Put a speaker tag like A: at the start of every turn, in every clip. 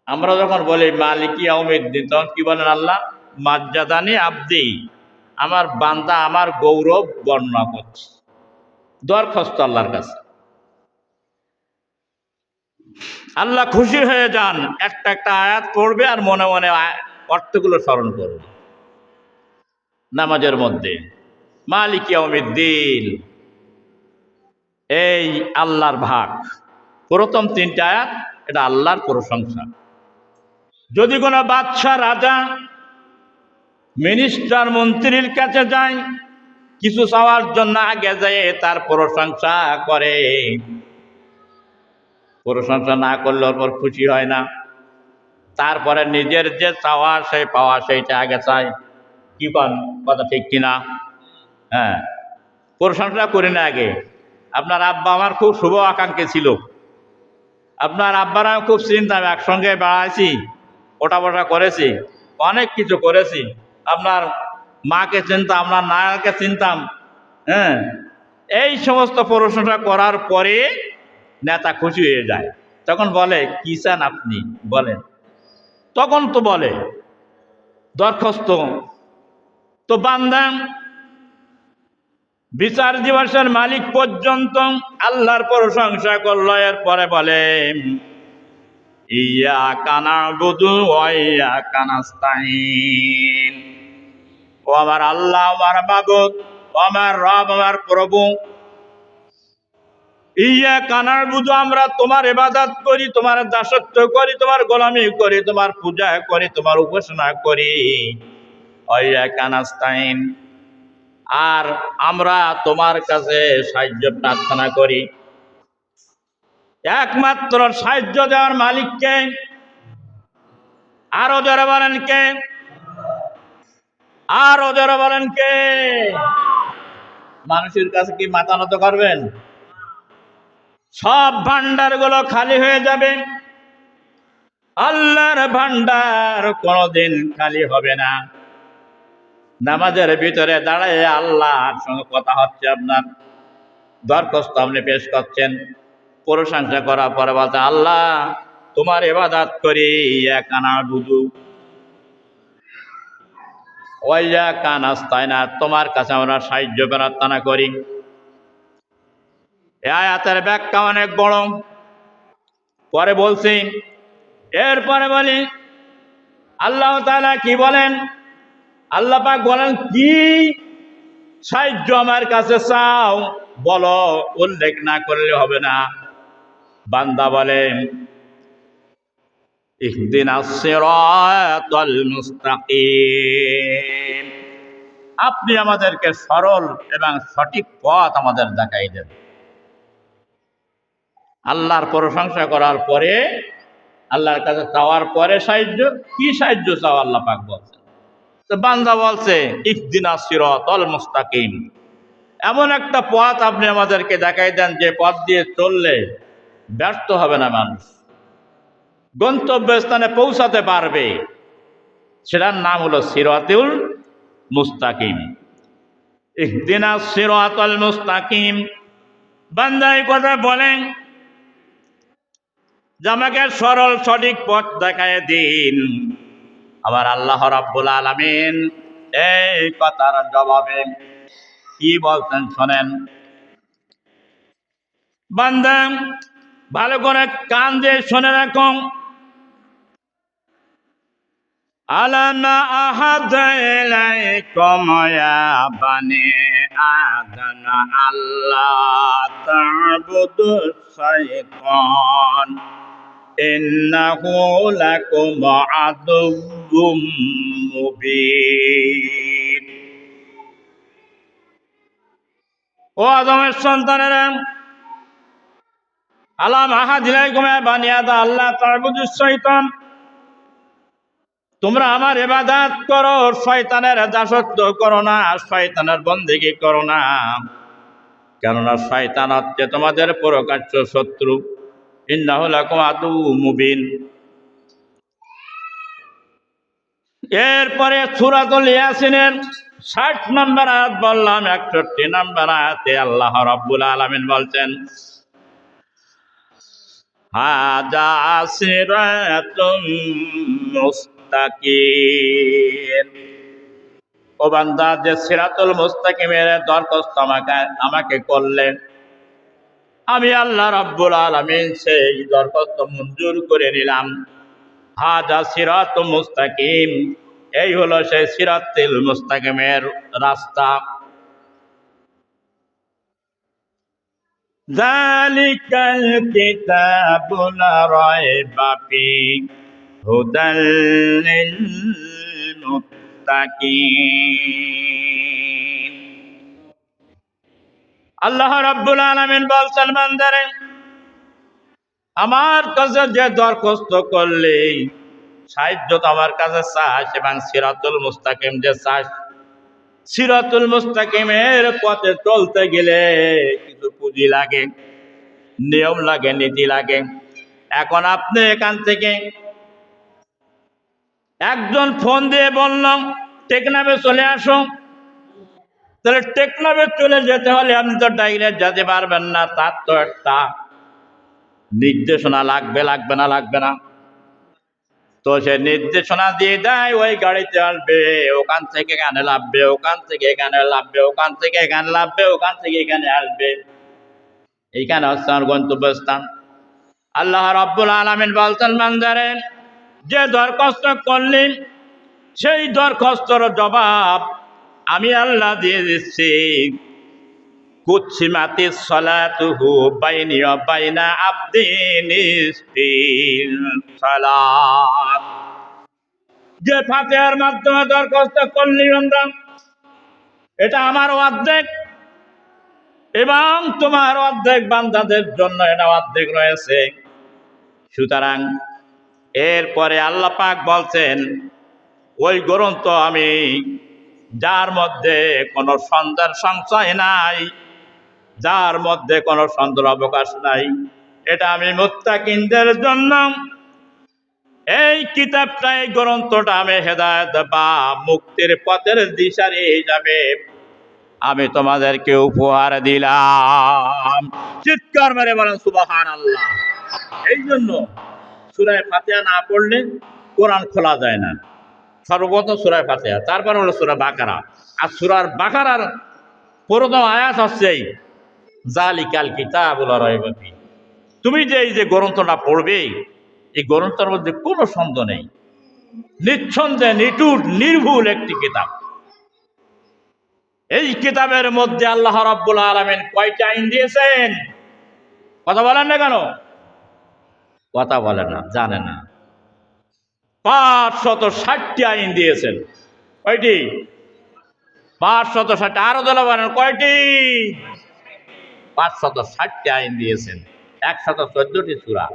A: আমরা যখন বলি মালিকি ইয়াউমিদ্দিন, তখন কি বলেন আল্লাহ? মাজ্জাদানি আব্দি, আমার বান্দা আমার গৌরব বর্ণনা করছে, দরখাস্ত আল্লাহর কাছে। আল্লাহ খুশি হয়ে যান, একটা একটা আয়াত পড়বে আর মনে মনে অর্থগুলো স্মরণ করবে নামাজের মধ্যে। মালিক ইয়াউমিদ্দিন, এই আল্লাহর ভাগ। প্রথম তিনটা আয়াত এটা আল্লাহর প্রশংসা। যদি কোনো বাদশাহ, রাজা, মিনিস্টার, মন্ত্রীর কাছে যায়, কিছু চাওয়ার জন্য আগে যায় তার প্রশংসা করে, প্রশংসা না করলে ওর পর খুশি হয় না। তারপরে নিজের যে চাওয়া সেই পাওয়া সেইটা আগে চায়। কি পান, কথা ঠিক কিনা? হ্যাঁ, প্রশংসা করি না আগে। আপনার আব্বা আমার খুব শুভ আকাঙ্ক্ষী ছিল, আপনার আব্বারা খুব চিন্তাম, একসঙ্গে বেড়াইছি, ওটা বটা করেছি, অনেক কিছু করেছি। আপনার মাকে চিনতাম, আপনার নায়কে চিনতাম। হ্যাঁ, এই সমস্ত প্রশংসা করার পরে নেতা খুশি হয়ে যায়। তখন বলে কি চান আপনি বলেন। তখন তো বলে দরখাস্ত। তো বান্দা বিচার দিবসের মালিক পর্যন্ত আল্লাহর প্রশংসা করল, এরপরে বলে ইয়াকা না'বুদু ওয়া ইয়াকা নাস্তাঈন। ও আমার আল্লাহ, আমার মাবুদ, ও আমার রব, আমার প্রভু, ইয়াকা না'বুদু, আমরা তোমার ইবাদত করি, তোমার দাসত্ব করি, তোমার গোলামি করি, তোমার পূজা করি, তোমার উপাসনা করি। ওয়া ইয়াকা নাস্তাঈন, আর আমরা তোমার কাছে সাহায্য প্রার্থনা করি। একমাত্র সাহায্য দেওয়ার মালিককে। আরো যারা বলেন কে? আরো যারা বলেন কে? মানুষের কাছে কি মাথা নত করবেন? সব ভান্ডার গুলো খালি হয়ে যাবে, আল্লাহর ভান্ডার কোনদিন খালি হবে না। নামাজের ভিতরে দাঁড়ায় আল্লাহর সঙ্গে কথা হচ্ছে, আপনার দরখাস্ত আপনি পেশ করছেন, প্রশংসা করার পরে বলতে আল্লাহ তোমার ইবাদত করি, ইয়াকা না'বুদু ওয়া ইয়াকা নাস্তাঈন, তোমার কাছে আমরা সাহায্য প্রার্থনা করি। এই আয়াতের ব্যাখ্যা অনেক বড়, পরে বলছি। এরপরে বলি আল্লাহ তাআলা কি বলেন। আল্লাহ পাক বলেন কি সাহায্য আমার কাছে চাও বলো, উল্লেখ না করলে হবে না। বান্দা বলেন ইহদিনাস সিরাতাল মুস্তাকিম, আপনি আমাদেরকে সরল এবং সঠিক পথ আমাদের দেখাই দেন। আল্লাহর প্রশংসা করার পরে, আল্লাহর কাছে চাওয়ার পরে সাহায্য, কি সাহায্য চাও আল্লাহ পাক বলছেন। তো বান্দা বলছে ইহদিনাস সিরাতাল মুস্তাকিম, এমন একটা পথ আপনি আমাদেরকে দেখাই দেন যে পথ দিয়ে চললে ব্যর্থ হবে না, মানুষ গন্তব্যস্থানে পৌঁছাতে পারবে। সেটার নাম হলো সিরাতুল মুস্তাকিম। ইহদিনাস সিরাতাল মুস্তাকিম, বান্দা এই কথা বলেন যে আমাকে সরল সঠিক পথ দেখায় দিন। আমার আল্লাহ রাব্বুল আলামিন এই কথার জবাবে কি বলতেন শোনেন। বান্দা ভালো করে কান দিয়ে শুনে রাখুন। আলাম আহাদ ইলাইকুম ইয়া বানি আদম আল্লাহ তা'বুদুশ শাইতান ইন্নাহু লাকুম আদুউম মুবিন। ও আদমের সন্তানেরা, আলাম আহাদ ইলাইকুম ইয়া বানি আদম আল্লাহ তা'বুদুশ শাইতান, তোমরা আমার ইবাদত করো, শয়তানের দাসত্ব করো না, শয়তানের বন্দেগী করো না। কেননা শয়তান হচ্ছে তোমাদের প্রকাশ্য শত্রু। ইন্নাহু লাকুম আদুউম মুবিন। এরপরে সূরাতুল ইয়াসিনের 60 নম্বর আয়াত বললাম, 61 নম্বর আয়াতে আল্লাহ রাব্বুল আলামিন বলছেন হাযা সিরাতুম মুস্তাকিম। ও বান্দা, যে সিরাতুল মুস্তাকিমের দরখাস্ত আমাকে করলেন, আমি আল্লাহ রাব্বুল আলামিন সেই দরখাস্ত মঞ্জুর করে নিলাম। হাযা সিরাতুম মুস্তাকিম, এই হলো সেই সিরাতুল মুস্তাকিমের রাস্তা। যালিকাল কিতাবু লা রাইবা ফীহি হুদাল লিল মুত্তাকিন। আল্লাহ রাব্বুল আলামিন বলছেন, বান্দারে, আমার কাছে যে দরখাস্ত করলি, সাহায্য তো আমার কাছে চাস, এবং সিরাতুল মুস্তাকিম যে চাস, সিরাতুল মুস্তাকিমের পথে চলতে গেলে কিছু পুঁজি লাগে, নিয়ম লাগে, নীতি লাগে। এখন আপনি এখান থেকে একজন ফোন দিয়ে বললাম টেকনাফে চলে আসো, তাহলে টেকনাফে চলে যেতে হলে আপনি তো ডাইরেক্ট যেতে পারবেন না, তার তো একটা নির্দেশনা লাগবে, লাগবে না? লাগবে না? তো সে নির্দেশনা দিয়ে দেয়, ওই গাড়িতে আসবে, ওখান থেকে এখানে লাভবে, ওখান থেকে এখানে লাভবে, ওখান থেকে এখানে লাভবে, ওখান থেকে এখানে আসবে। এইখানে হচ্ছে আমার গন্তব্যস্থান। আল্লাহ রাব্বুল আলামিন বলছেন, বান্দারে, যে দরখাস্ত করলি, সেই দরখাস্তর জবাব আমি আল্লাহ দিয়ে দিচ্ছি। কুছিমাতিস সালাতুহু বাইনি ওয়া বাইনা আবদি নিসফিল সালাত। যে ফাতিহার মাধ্যমে দরখাস্ত করলি বান্দা, এটা আমার অর্ধেক, এবং তোমার অর্ধেক বান্দাদের জন্য এটা অর্ধেক রয়েছে। সুতরাং এরপরে আল্লাহ পাক বলছেন, ওই গ্রন্থ আমি, যার মধ্যে কোনো সন্দেহের সংশয় নাই, যার মধ্যে কোনো সন্দেহ অবকাশ নাই, এটা আমি মুত্তাকিনদের জন্য, এই কিতাবটা, এই গ্রন্থটা আমি হেদায়েত বা মুক্তির পথের দিশারি হিসাবে আমি তোমাদেরকে উপহার দিলাম। চিৎকার মেরে বলেন সুবহানাল্লাহ। এই জন্য সূরা ফাতিহা না পড়লে কোরআন খোলা যায় না। সর্বপ্রথম সূরা ফাতিহা, তারপর হলো সূরা বাকারা। আর সূরা বাকারার প্রথম আয়াত হচ্ছে যালিকাল কিতাবু লা রাইবা ফীহি। তুমি যে এই যে গ্রন্থটা পড়বে, এই গ্রন্থের মধ্যে কোনো সন্দেহ নেই, নিঃসন্দেহে নিটুর নির্ভুল একটি কিতাব। এই কিতাবের মধ্যে আল্লাহ রাব্বুল আলামিন কয়টা আইন দিয়েছেন? কথা বলেন না কেন? কথা বলে না, জানে না। 560টি আইন দিয়েছেন। কয়টি? 560। আরো দলা বলেন কয়টি? 560টি আইন দিয়েছেন। 114টি সূরা,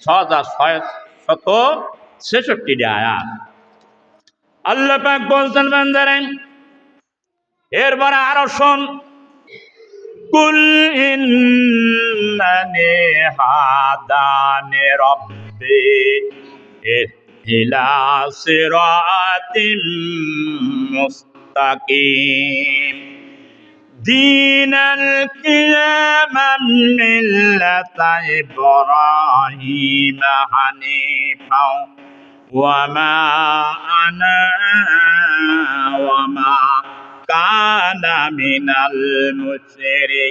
A: 6666টি আয়াত। আল্লাহ পাক বলছেন, বান্দারে, এরপরে আরো শোন, কুল ইন্নানি হাদানি রাব্বি ইলা সিরাতিম মুস্তাকিম দীনাল কিয়ামান মিল্লাতা ইব্রাহিম হানিফা ওয়া মা আনা ওয়া মা কানা মিনাল মুশরিকিন।